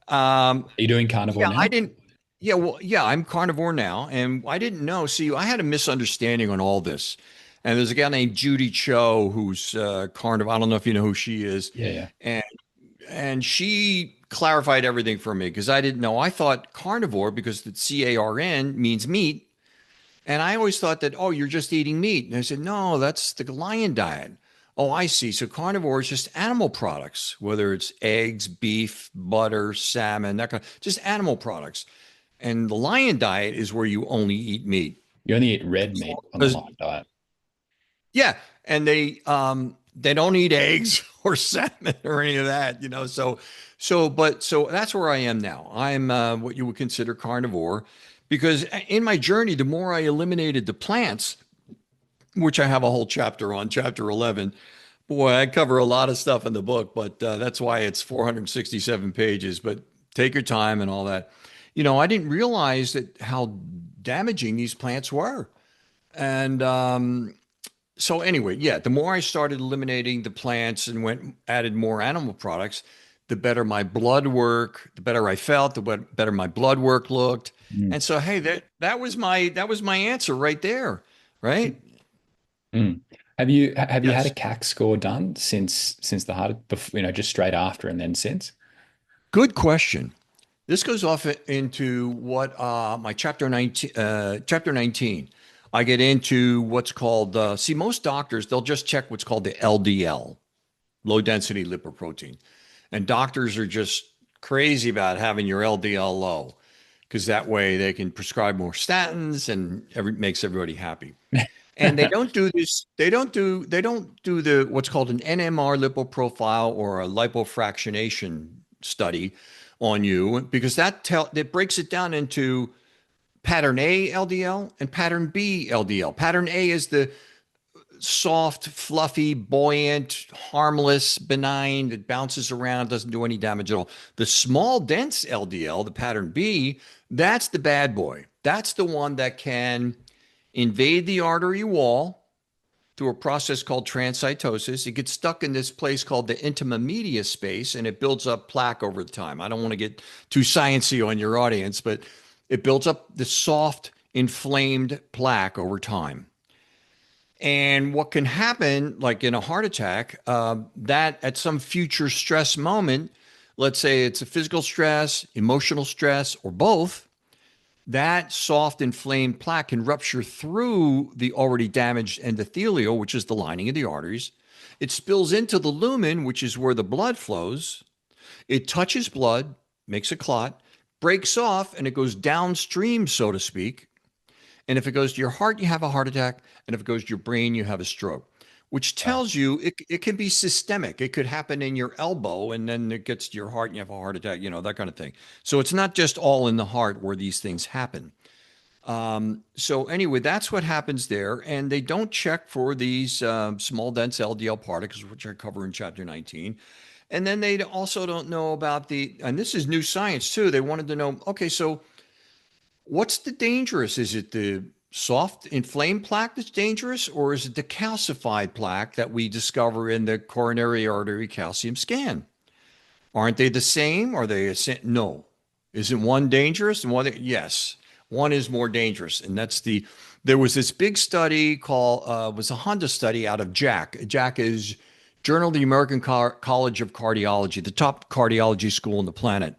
Are you doing carnivore Yeah, I now? didn't. Yeah, well, yeah, I'm carnivore now, and I didn't know. See, I had a misunderstanding on all this. And there's a guy named Judy Cho who's carnivore. I don't know if you know who she is. Yeah, yeah. And she clarified everything for me because I didn't know. I thought carnivore because the CARN means meat. And I always thought that, oh, you're just eating meat. And I said, no, that's the lion diet. Oh, I see. So carnivore is just animal products, whether it's eggs, beef, butter, salmon, that kind of just animal products. And the lion diet is where you only eat meat. You only eat red meat on the 'Cause- lion diet. yeah, and they don't eat eggs or salmon or any of that, you know. So that's where I am now. I'm what you would consider carnivore because in my journey, the more I eliminated the plants, which I have a whole chapter on, chapter 11. Boy, I cover a lot of stuff in the book, but that's why it's 467 pages. But take your time and all that. You know, I didn't realize that how damaging these plants were. And so anyway, yeah, the more I started eliminating the plants and went added more animal products, the better my blood work, the better I felt, the better my blood work looked. Mm. And so, hey, that was my answer right there, right? Mm. Have you had a Yes. CAC score done since the heart, just straight after and then since? Good question. This goes off into what my chapter 19. I get into what's called, see, most doctors, they'll just check what's called the LDL, low density lipoprotein. And doctors are just crazy about having your LDL low because that way they can prescribe more statins and makes everybody happy. And they don't do this. They don't do the what's called an NMR lipoprofile or a lipofractionation study on you because that breaks it down into pattern A LDL and pattern B LDL. Pattern A is the soft, fluffy, buoyant, harmless, benign that bounces around, doesn't do any damage at all. The small, dense LDL, the pattern B, that's the bad boy. That's the one that can invade the artery wall through a process called transcytosis. It gets stuck in this place called the intima media space and it builds up plaque over time. I don't want to get too sciencey on your audience, but it builds up the soft, inflamed plaque over time. And what can happen, like in a heart attack, that at some future stress moment, let's say it's a physical stress, emotional stress, or both, that soft inflamed plaque can rupture through the already damaged endothelial, which is the lining of the arteries. It spills into the lumen, which is where the blood flows. It touches blood, makes a clot, breaks off, and it goes downstream, so to speak. And if it goes to your heart, you have a heart attack. And if it goes to your brain, you have a stroke, which Wow. tells you it can be systemic. It could happen in your elbow and then it gets to your heart and you have a heart attack, that kind of thing. So it's not just all in the heart where these things happen. So anyway, that's what happens there. And they don't check for these small, dense LDL particles, which I cover in chapter 19. And then they also don't know about and this is new science too. They wanted to know, okay, so what's the dangerous? Is it the soft inflamed plaque that's dangerous, or is it the calcified plaque that we discover in the coronary artery calcium scan? Aren't they the same? Are they no? Isn't one dangerous and one? Yes, one is more dangerous, and that's the. There was this big study called was a Honda study out of JACC. JACC is Journal of the American College of Cardiology, the top cardiology school on the planet.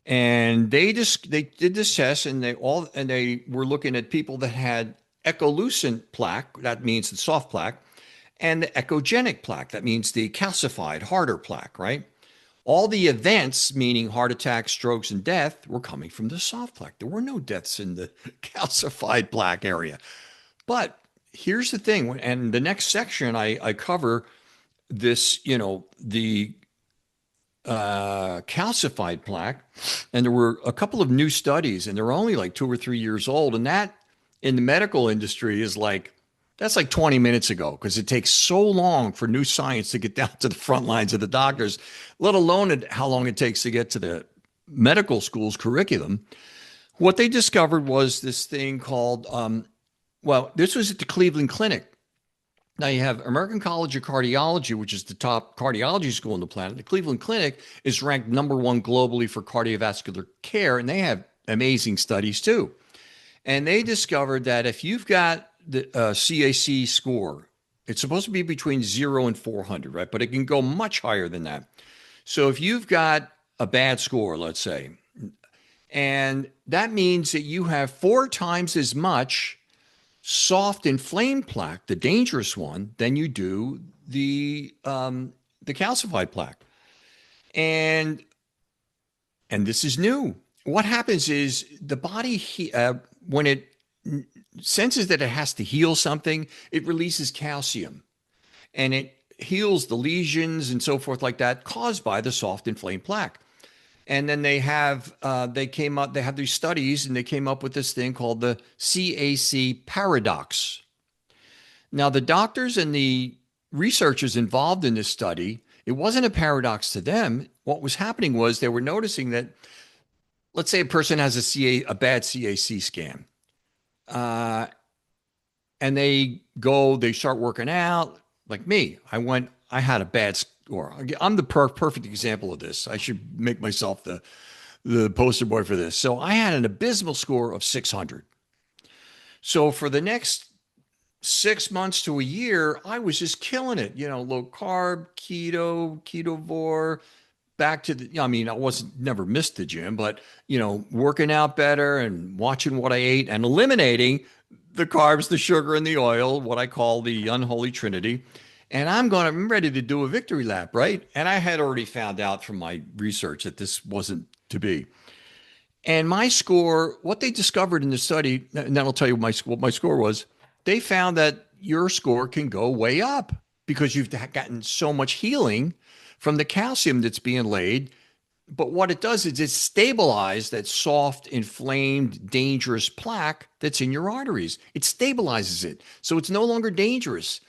And they did this test and they were looking at people that had echolucent plaque, that means the soft plaque, and the echogenic plaque, that means the calcified, harder plaque, right? All the events, meaning heart attacks, strokes, and death, were coming from the soft plaque. There were no deaths in the calcified plaque area. But here's the thing, and the next section I cover this, the calcified plaque. And there were a couple of new studies, and they're only like 2 or 3 years old. And that in the medical industry is that's like 20 minutes ago because it takes so long for new science to get down to the front lines of the doctors, let alone how long it takes to get to the medical school's curriculum. What they discovered was this thing called, this was at the Cleveland Clinic. Now you have American College of Cardiology, which is the top cardiology school on the planet. The Cleveland Clinic is ranked number one globally for cardiovascular care, and they have amazing studies too. And they discovered that if you've got the CAC score. It's supposed to be between 0 and 400, right? But it can go much higher than that. So if you've got a bad score, let's say, and that means that you have 4 times as much soft inflamed plaque, the dangerous one, than you do the calcified plaque. And and this is new. What happens is the body, when it senses that it has to heal something, it releases calcium and it heals the lesions and so forth like that caused by the soft inflamed plaque. And then they had these studies and they came up with this thing called the CAC paradox. Now, the doctors and the researchers involved in this study, it wasn't a paradox to them. What was happening was they were noticing that, let's say a person has a bad CAC scan, uh, and they start working out. Like me, I had a bad score. I'm the perfect example of this. I should make myself the poster boy for this. So I had an abysmal score of 600. So for the next 6 months to a year, I was just killing it. Low carb, keto, ketovore, back to the, I mean, I wasn't never missed the gym, but working out better and watching what I ate and eliminating the carbs, the sugar, and the oil, what I call the unholy trinity. And I'm ready to do a victory lap, right? And I had already found out from my research that this wasn't to be. And my score, what they discovered in the study, and that'll tell you what my score was. They found that your score can go way up because you've gotten so much healing from the calcium that's being laid. But what it does is it stabilizes that soft, inflamed, dangerous plaque that's in your arteries. It stabilizes it. So it's no longer dangerous.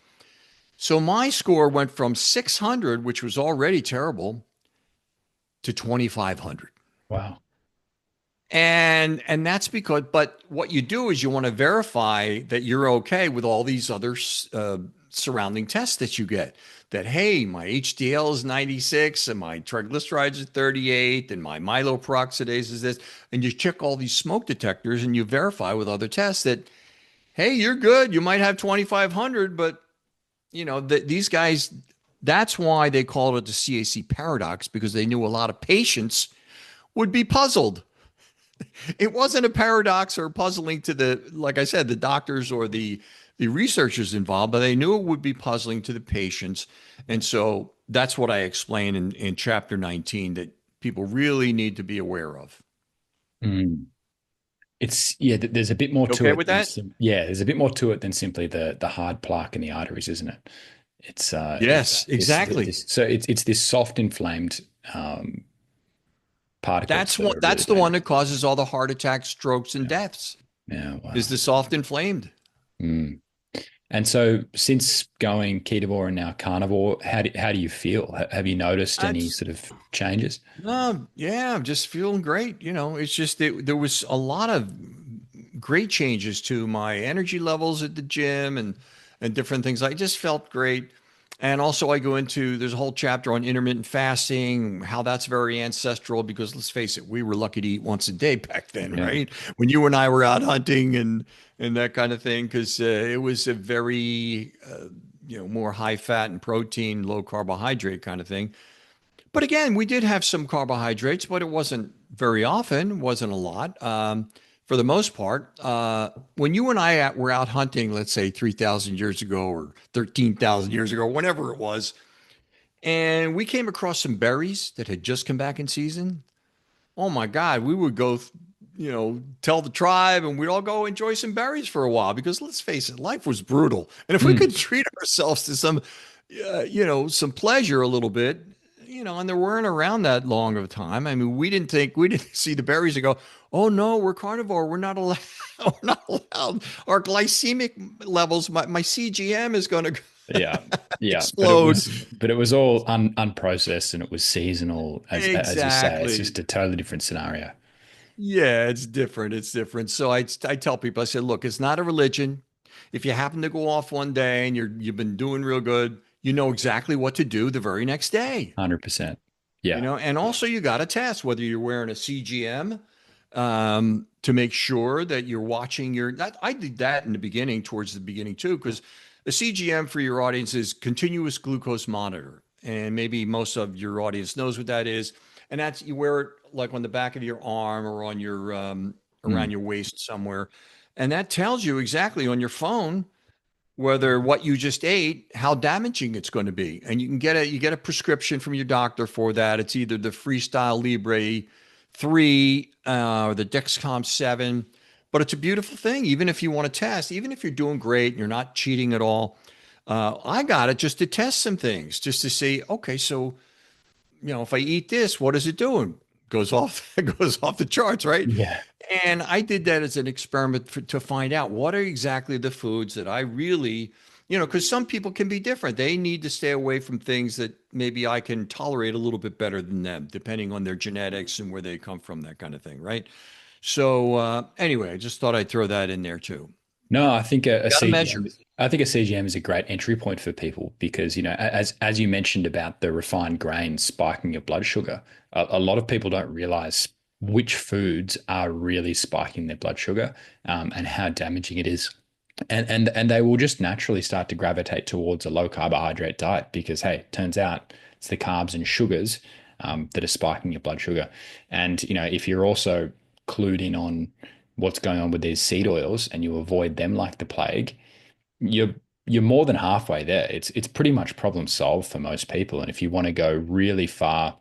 So my score went from 600, which was already terrible, to 2,500. Wow. And that's because, but what you do is you want to verify that you're okay with all these other surrounding tests that you get. That, hey, my HDL is 96 and my triglycerides are 38 and my myeloperoxidase is this. And you check all these smoke detectors and you verify with other tests that, hey, you're good. You might have 2,500, but these guys, that's why they called it the CAC paradox, because they knew a lot of patients would be puzzled. It wasn't a paradox or puzzling to like I said, the doctors or the researchers involved, but they knew it would be puzzling to the patients. And so that's what I explain in chapter 19 that people really need to be aware of. Mm. It's yeah. There's a bit more You to okay it with than that? yeah. There's a bit more to it than simply the hard plaque in the arteries, isn't it? Yes, It's exactly. so it's this soft inflamed particles that are really That's the one dangerous. that causes all the heart attacks, strokes, and Yeah. deaths Yeah. is Wow. the soft inflamed. Mm. And so, since going ketovore and now carnivore, how do you feel? Have you noticed any That's sort of changes? no, yeah, I'm just feeling great. It's just that there was a lot of great changes to my energy levels at the gym and different things. I just felt great. And also I go into there's a whole chapter on intermittent fasting, how that's very ancestral because let's face it, we were lucky to eat once a day back then, Yeah. right? When you and I were out hunting and that kind of thing because it was a very more high fat and protein, low carbohydrate kind of thing. But again, we did have some carbohydrates, but it wasn't very often, wasn't a lot. For the most part, when you and I were out hunting, let's say 3,000 years ago or 13,000 years ago, whenever it was, and we came across some berries that had just come back in season, oh my God, we would go, tell the tribe and we'd all go enjoy some berries for a while because let's face it, life was brutal. And if we Mm. could treat ourselves to some pleasure a little bit, and there weren't around that long of a time. I mean, we didn't see the berries and go, oh no, we're carnivore. We're not allowed. We're not allowed. Our glycemic levels, my CGM is going to Yeah. Yeah. explode. But it was all unprocessed and it was seasonal, as you say. It's Exactly. just a totally different scenario. Yeah, it's different. It's different. So I tell people, I said, look, it's not a religion. If you happen to go off one day and you've been doing real good, you know exactly what to do the very next day. 100%. Yeah. And also you got to test whether you're wearing a CGM to make sure that you're watching your. I did that in the beginning, towards the beginning too, because the CGM for your audience is continuous glucose monitor, and maybe most of your audience knows what that is. And that's you wear it like on the back of your arm or on your around Mm. your waist somewhere, and that tells you exactly on your phone whether what you just ate, how damaging it's going to be. And you get a prescription from your doctor for that. It's either the Freestyle Libre 3 or the Dexcom 7. But it's a beautiful thing, even if you want to test, even if you're doing great and you're not cheating at all. I got it just to test some things, just to see, okay, so if I eat this, what is it doing? Goes off, goes off the charts, right? Yeah. And I did that as an experiment to find out what are exactly the foods that I really, because some people can be different. They need to stay away from things that maybe I can tolerate a little bit better than them, depending on their genetics and where they come from, that kind of thing, right? So anyway, I just thought I'd throw that in there too. No, I think a Got to measure. CGM. I think a CGM is a great entry point for people because, as you mentioned about the refined grains spiking your blood sugar, a lot of people don't realize which foods are really spiking their blood sugar, and how damaging it is. And they will just naturally start to gravitate towards a low carbohydrate diet because, hey, it turns out it's the carbs and sugars, that are spiking your blood sugar. And, if you're also clued in on what's going on with these seed oils and you avoid them like the plague, you're you're more than halfway there. It's pretty much problem solved for most people. And if you want to go really far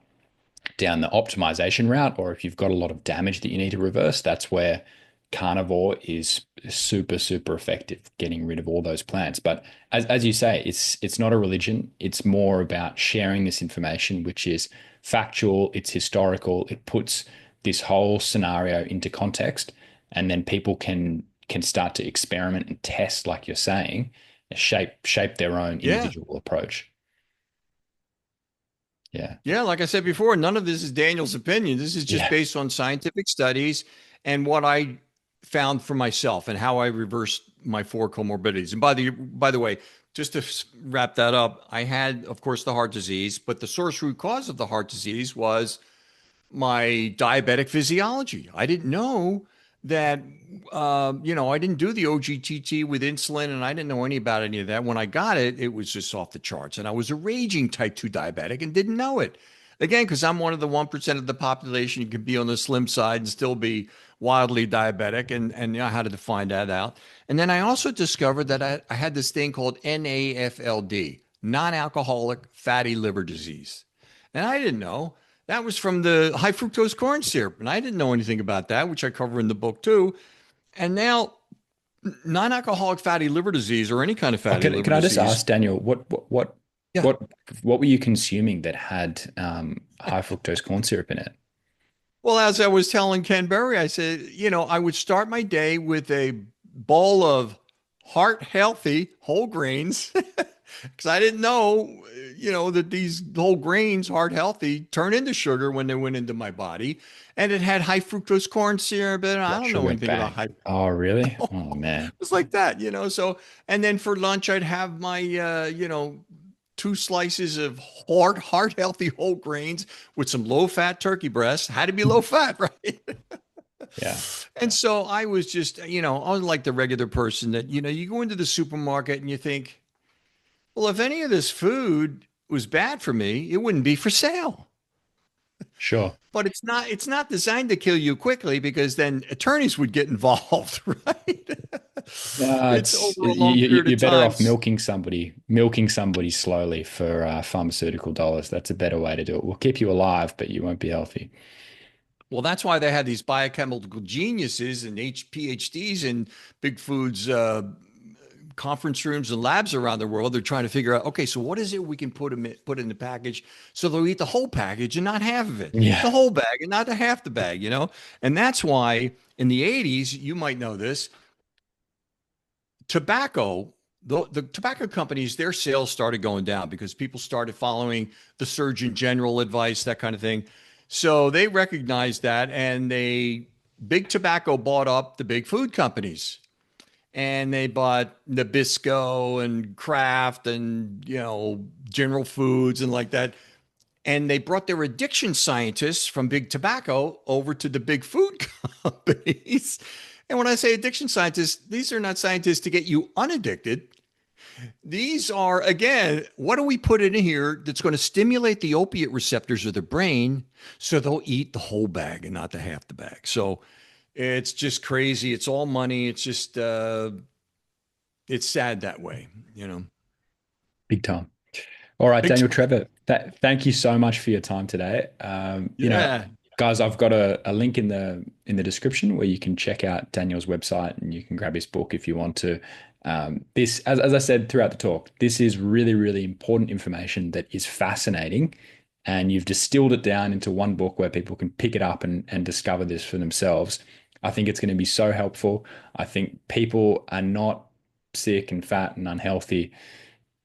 down the optimization route, or if you've got a lot of damage that you need to reverse, that's where carnivore is super, super effective, getting rid of all those plants. But as you say, it's not a religion. It's more about sharing this information, which is factual, it's historical, it puts this whole scenario into context, and then people can start to experiment and test, like you're saying, shape their own Yeah. individual approach. Yeah. Yeah, like I said before, none of this is Daniel's opinion. This is just Yeah. based on scientific studies and what I found for myself and how I reversed my four comorbidities. And by the way, just to wrap that up, I had, of course, the heart disease, but the source root cause of the heart disease was my diabetic physiology. I didn't know that, I didn't do the OGTT with insulin and I didn't know any of that. When I got it, it was just off the charts. And I was a raging type 2 diabetic and didn't know it. Again, because I'm one of the 1% of the population who can be on the slim side and still be wildly diabetic. And I had to find that out. And then I also discovered that I had this thing called NAFLD, non alcoholic fatty liver disease. And I didn't know. That was from the high fructose corn syrup. And I didn't know anything about that, which I cover in the book too. And now, non alcoholic fatty liver disease or any kind of Oh, fatty can liver I just disease. ask Daniel, Yeah. what what were you consuming that had high fructose corn syrup in it? Well, as I was telling Ken Berry, I said, I would start my day with a bowl of heart healthy whole grains because I didn't know, that these whole grains, heart healthy, turn into sugar when they went into my body. And it had high fructose corn syrup. And I Blood don't know sugar anything about bang. high. Oh, really? It Oh man. was like that, So, and then for lunch, I'd have my, two slices of heart healthy whole grains with some low fat turkey breast. Had to be low fat, right? Yeah. And so I was just, unlike the regular person that, you go into the supermarket and you think, well, if any of this food was bad for me, it wouldn't be for sale. Sure. But it's not designed to kill you quickly because then attorneys would get involved, right? No, It's it's over a long period you're of better time. off milking somebody slowly for pharmaceutical dollars. That's a better way to do it. We'll keep you alive, but you won't be healthy. Well, that's why they had these biochemical geniuses and PhDs in Big Food's conference rooms and labs around the world. They're trying to figure out, okay, so what is it we can put in the package so they'll eat the whole package and not half of it, Yeah. the whole bag and not the half the bag, And that's why in the 80s, you might know this, tobacco. The tobacco companies, their sales started going down because people started following the Surgeon General advice, that kind of thing. So they recognized that, and big tobacco bought up the big food companies, and they bought Nabisco and Kraft and General Foods and like that. And they brought their addiction scientists from big tobacco over to the big food companies. And when I say addiction scientists, these are not scientists to get you unaddicted. These are, again, what do we put in here that's going to stimulate the opiate receptors of the brain so they'll eat the whole bag and not the half the bag? So it's just crazy. It's all money. It's just, it's sad that way, you know. Big time. All right, Big Daniel time. Trevor, thank you so much for your time today. Yeah. Guys, I've got a link in the description where you can check out Daniel's website and you can grab his book if you want to. This, as I said throughout the talk, this is really, really important information that is fascinating, and you've distilled it down into one book where people can pick it up and discover this for themselves. I think it's going to be so helpful. I think people are not sick and fat and unhealthy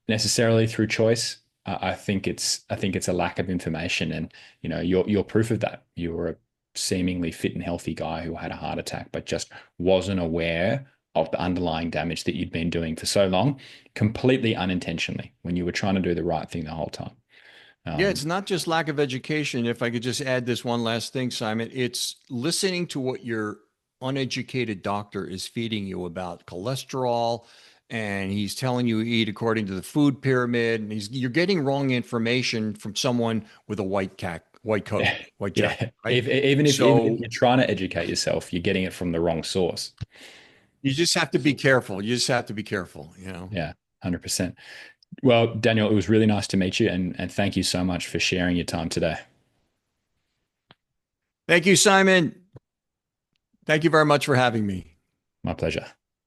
necessarily through choice. I think it's a lack of information, and you're proof of that. You were a seemingly fit and healthy guy who had a heart attack, but just wasn't aware of the underlying damage that you'd been doing for so long, completely unintentionally, when you were trying to do the right thing the whole time. Yeah, Um, it's not just lack of education. If I could just add this one last thing, Simon, it's listening to what your uneducated doctor is feeding you about cholesterol, and he's telling you eat according to the food pyramid, and you're getting wrong information from someone with a white coat, white jacket, yeah, right? even if So you're trying to educate yourself, you're getting it from the wrong source. you just have to be careful. You just have to be careful, you know. Yeah, 100%. Well, Daniel, it was really nice to meet you, and thank you so much for sharing your time today. Thank you, Simon. Thank you very much for having me. My pleasure.